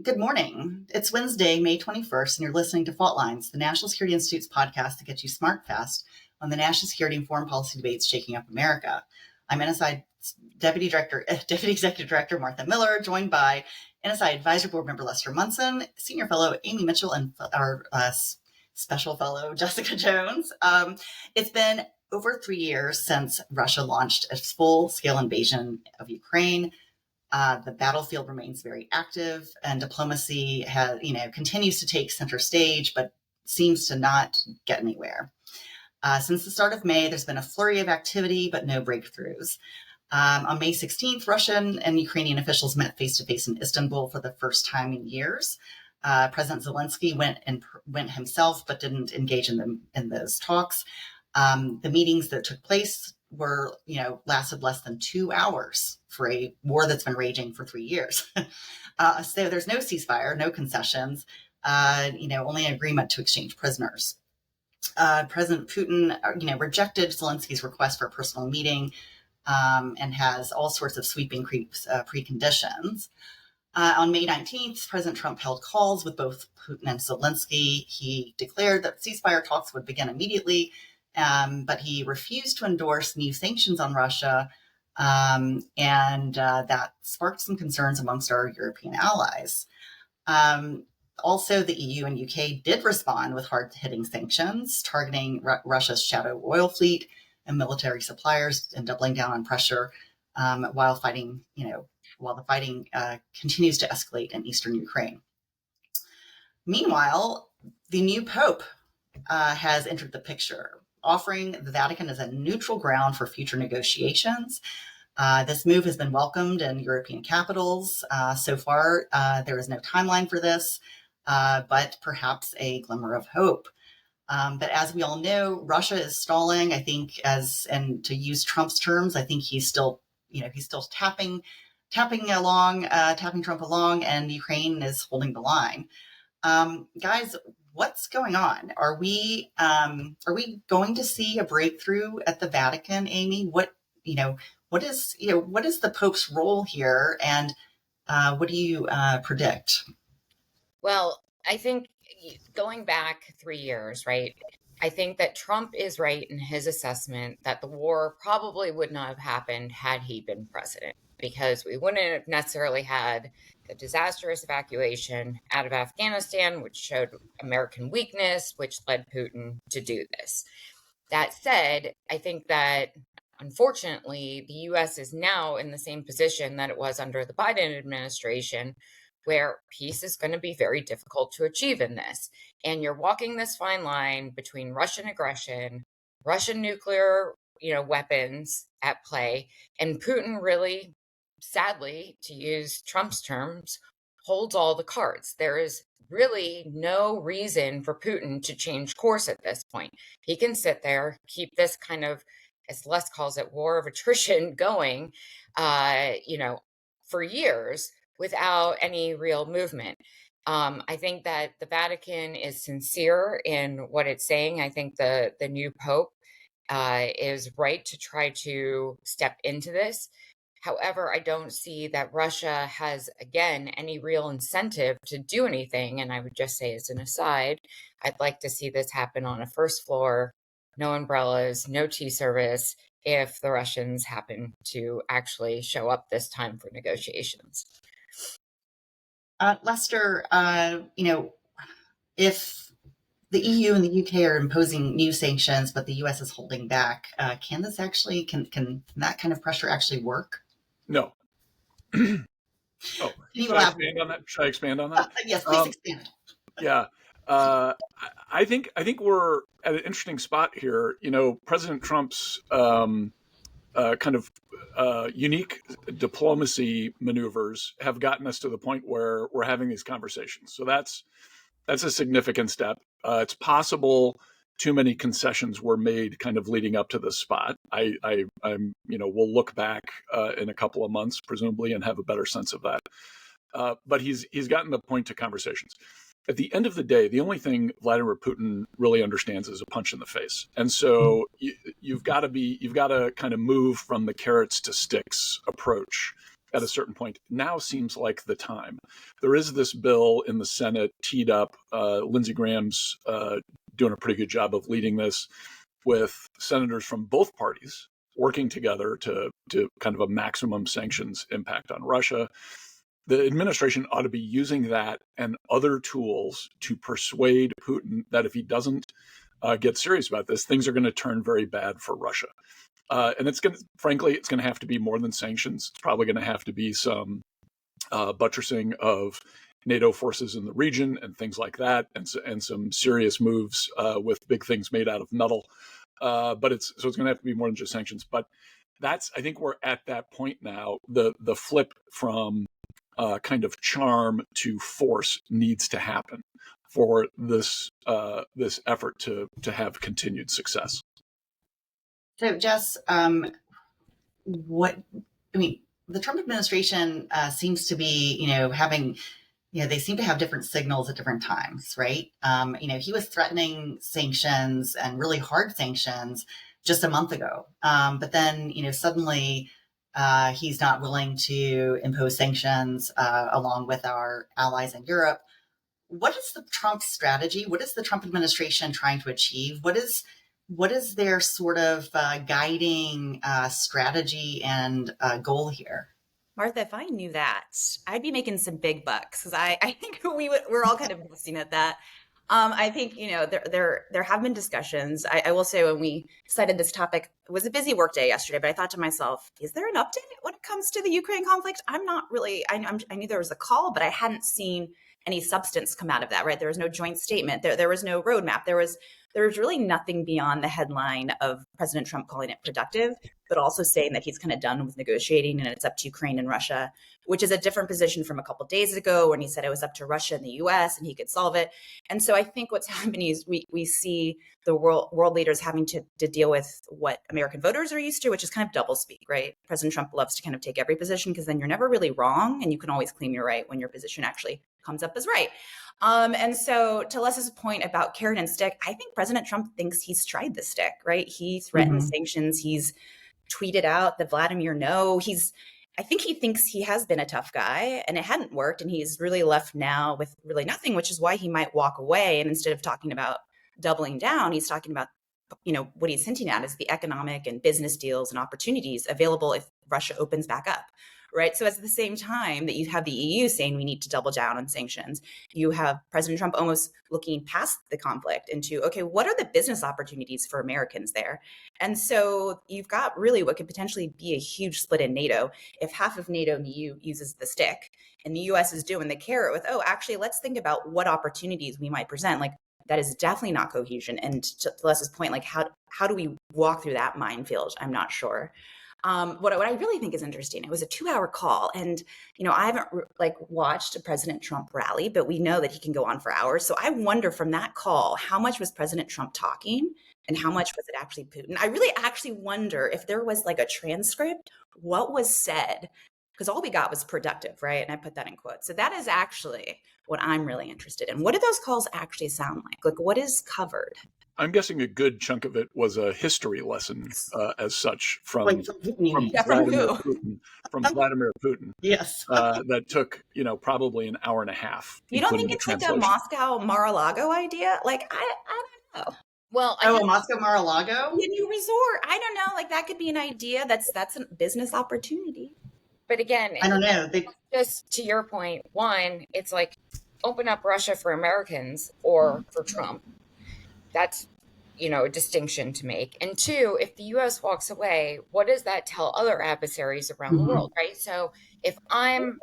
Good morning. It's Wednesday, May 21st, and you're listening to Fault Lines, the National Security Institute's podcast that gets you smart fast on the national security and foreign policy debates shaking up America. I'm NSI Deputy Executive Director Martha Miller, joined by NSI Advisory Board Member Lester Munson, Senior Fellow Amy Mitchell, and our Special Fellow Jessica Jones. It's been over 3 years since Russia launched its full-scale invasion of Ukraine. The battlefield remains very active, and diplomacy continues to take center stage, but seems to not get anywhere. Since the start of May, there's been a flurry of activity, but no breakthroughs. On May 16th, Russian and Ukrainian officials met face-to-face in Istanbul for the first time in years. President Zelensky went himself, but didn't engage in those talks. The meetings that took place lasted less than 2 hours for a war that's been raging for 3 years. So there's no ceasefire, no concessions, only an agreement to exchange prisoners. President Putin, rejected Zelensky's request for a personal meeting and has all sorts of sweeping preconditions. On May 19th, President Trump held calls with both Putin and Zelensky. He declared that ceasefire talks would begin immediately, but he refused to endorse new sanctions on Russia, and that sparked some concerns amongst our European allies. Also, the EU and UK did respond with hard-hitting sanctions, targeting Russia's shadow oil fleet and military suppliers, and doubling down on pressure while the fighting continues to escalate in eastern Ukraine. Meanwhile, the new Pope has entered the picture, offering the Vatican as a neutral ground for future negotiations. This move has been welcomed in European capitals. So far, there is no timeline for this, but perhaps a glimmer of hope. But as we all know, Russia is stalling. I think, and to use Trump's terms, I think he's still tapping Trump along, and Ukraine is holding the line. Guys, what's going on? Are we going to see a breakthrough at the Vatican, Amy? What is the Pope's role here, and what do you predict? Well, I think going back 3 years, right? I think that Trump is right in his assessment that the war probably would not have happened had he been president, because we wouldn't have necessarily had the disastrous evacuation out of Afghanistan, which showed American weakness, which led Putin to do this. That said, I think that unfortunately, the U.S. is now in the same position that it was under the Biden administration, where peace is going to be very difficult to achieve in this. And you're walking this fine line between Russian aggression, Russian nuclear, weapons at play, and Putin really, sadly, to use Trump's terms, holds all the cards. There is really no reason for Putin to change course at this point. He can sit there, keep this kind of, as Les calls it, war of attrition going, for years without any real movement. I think that the Vatican is sincere in what it's saying. I think the new Pope is right to try to step into this. However, I don't see that Russia has, again, any real incentive to do anything. And I would just say, as an aside, I'd like to see this happen on a first floor, no umbrellas, no tea service, if the Russians happen to actually show up this time for negotiations. Lester, if the EU and the UK are imposing new sanctions, but the US is holding back, can that kind of pressure actually work? No. Should I expand on that? Yes, please expand. Yeah. I think we're at an interesting spot here. President Trump's unique diplomacy maneuvers have gotten us to the point where we're having these conversations. So that's a significant step. It's possible too many concessions were made kind of leading up to this spot. We'll look back in a couple of months, presumably, and have a better sense of that. But he's gotten the point to conversations. At the end of the day, the only thing Vladimir Putin really understands is a punch in the face. And so you've got to kind of move from the carrots to sticks approach at a certain point. Now seems like the time. There is this bill in the Senate teed up. Lindsey Graham's doing a pretty good job of leading this, with senators from both parties working together to kind of a maximum sanctions impact on Russia. The administration ought to be using that and other tools to persuade Putin that if he doesn't get serious about this, things are going to turn very bad for Russia. And it's going to, frankly, it's going to have to be more than sanctions. It's probably going to have to be some buttressing of NATO forces in the region and things like that, and some serious moves with big things made out of metal. But it's going to have to be more than just sanctions. But I think we're at that point now. The flip from kind of charm to force needs to happen for this effort to have continued success. So, Jess, the Trump administration seems to be, having, they seem to have different signals at different times, right? He was threatening sanctions and really hard sanctions just a month ago. But then, suddenly he's not willing to impose sanctions along with our allies in Europe. What is the Trump strategy? What is the Trump administration trying to achieve? What is their sort of guiding strategy and goal here? Martha, if I knew that, I'd be making some big bucks, because I think we're all kind of guessing at that. I think, there have been discussions. I will say, when we decided this topic, it was a busy work day yesterday, but I thought to myself, is there an update when it comes to the Ukraine conflict? I'm not really, I knew there was a call, but I hadn't seen any substance come out of that, right? There was no joint statement. There was no roadmap. There was really nothing beyond the headline of President Trump calling it productive, but also saying that he's kind of done with negotiating and it's up to Ukraine and Russia, which is a different position from a couple of days ago when he said it was up to Russia and the U.S. and he could solve it. And so I think what's happening is we see the world leaders having to deal with what American voters are used to, which is kind of doublespeak, right? President Trump loves to kind of take every position, because then you're never really wrong and you can always claim you're right when your position actually comes up as right. And so, to Les's point about carrot and stick, I think President Trump thinks he's tried the stick, right? He threatened sanctions. He's tweeted out the Vladimir no. I think he thinks he has been a tough guy and it hadn't worked. And he's really left now with really nothing, which is why he might walk away. And instead of talking about doubling down, he's talking about, what he's hinting at is the economic and business deals and opportunities available if Russia opens back up. Right. So at the same time that you have the EU saying we need to double down on sanctions, you have President Trump almost looking past the conflict into, okay, what are the business opportunities for Americans there? And so you've got really what could potentially be a huge split in NATO if half of NATO and the EU uses the stick and the US is doing the carrot with, oh, actually, let's think about what opportunities we might present. Like, that is definitely not cohesion. And to Les's point, like, how do we walk through that minefield? I'm not sure. What I really think is interesting, it was a 2-hour call, and I haven't watched a President Trump rally, but we know that he can go on for hours. So I wonder, from that call, how much was President Trump talking and how much was it actually Putin? I really actually wonder if there was like a transcript, what was said, because all we got was productive, right? And I put that in quotes. So that is actually what I'm really interested in. What do those calls actually sound like? Like, what is covered? I'm guessing a good chunk of it was a history lesson, as such, from Vladimir Putin. Yes, that took probably an hour and a half. You don't think it's like a Moscow Mar-a-Lago idea? Like, I don't know. Well, a Moscow Mar-a-Lago? When you resort, I don't know. Like, that could be an idea. That's a business opportunity. But again, I don't know. Just to your point, one, it's like open up Russia for Americans or for Trump. That's, a distinction to make. And two, if the U.S. walks away, what does that tell other adversaries around the world, right? So if I'm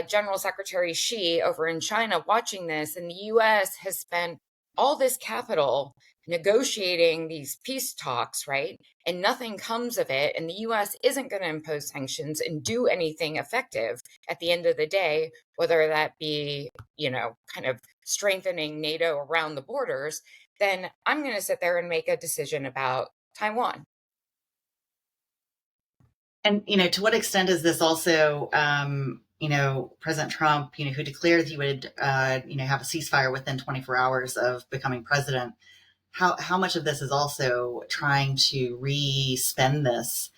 General Secretary Xi over in China watching this, and the U.S. has spent all this capital negotiating these peace talks, right? And nothing comes of it, and the U.S. isn't going to impose sanctions and do anything effective at the end of the day, whether that be, kind of strengthening NATO around the borders, then I'm going to sit there and make a decision about Taiwan. And, to what extent is this also, President Trump, who declared he would, have a ceasefire within 24 hours of becoming president? How much of this is also trying to re-spend this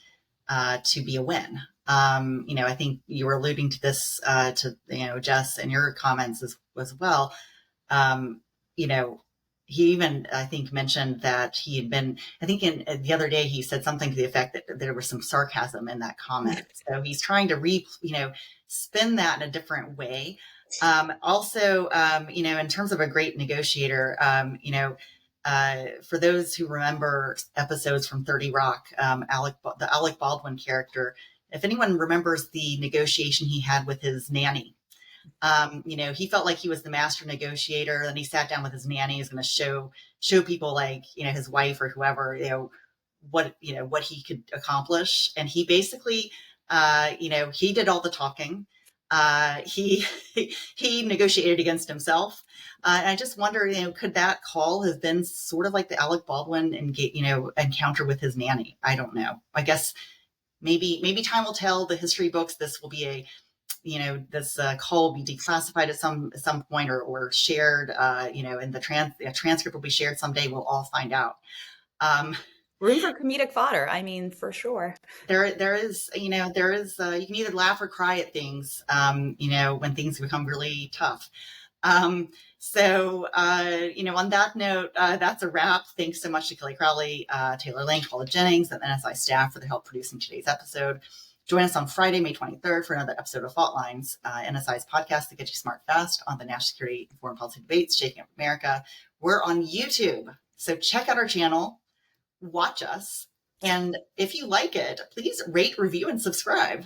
to be a win? I think you were alluding to this, Jess, in your comments as well. Um, you know, he even, I think, mentioned that he had been, I think the other day he said something to the effect that there was some sarcasm in that comment. So he's trying to spin that in a different way. Also, in terms of a great negotiator, for those who remember episodes from 30 Rock, the Alec Baldwin character, if anyone remembers the negotiation he had with his nanny, he felt like he was the master negotiator, and he sat down with his nanny. He's going to show people, like, his wife or whoever, what he could accomplish. And he basically, he did all the talking. He he negotiated against himself. And I just wonder, could that call have been sort of like the Alec Baldwin encounter with his nanny? I don't know. I guess maybe time will tell. The history books, this will be this call will be declassified at some point or shared, and the transcript will be shared someday. We'll all find out. Room for comedic fodder. I mean, for sure. There is, you can either laugh or cry at things, when things become really tough. On that note, that's a wrap. Thanks so much to Kelly Crowley, Taylor Lane, Paula Jennings, and NSI staff for the help producing today's episode. Join us on Friday, May 23rd for another episode of Fault Lines, NSI's podcast that gets you smart fast on the national security and foreign policy debates shaking up America. We're on YouTube, so check out our channel, watch us, and if you like it, please rate, review, and subscribe.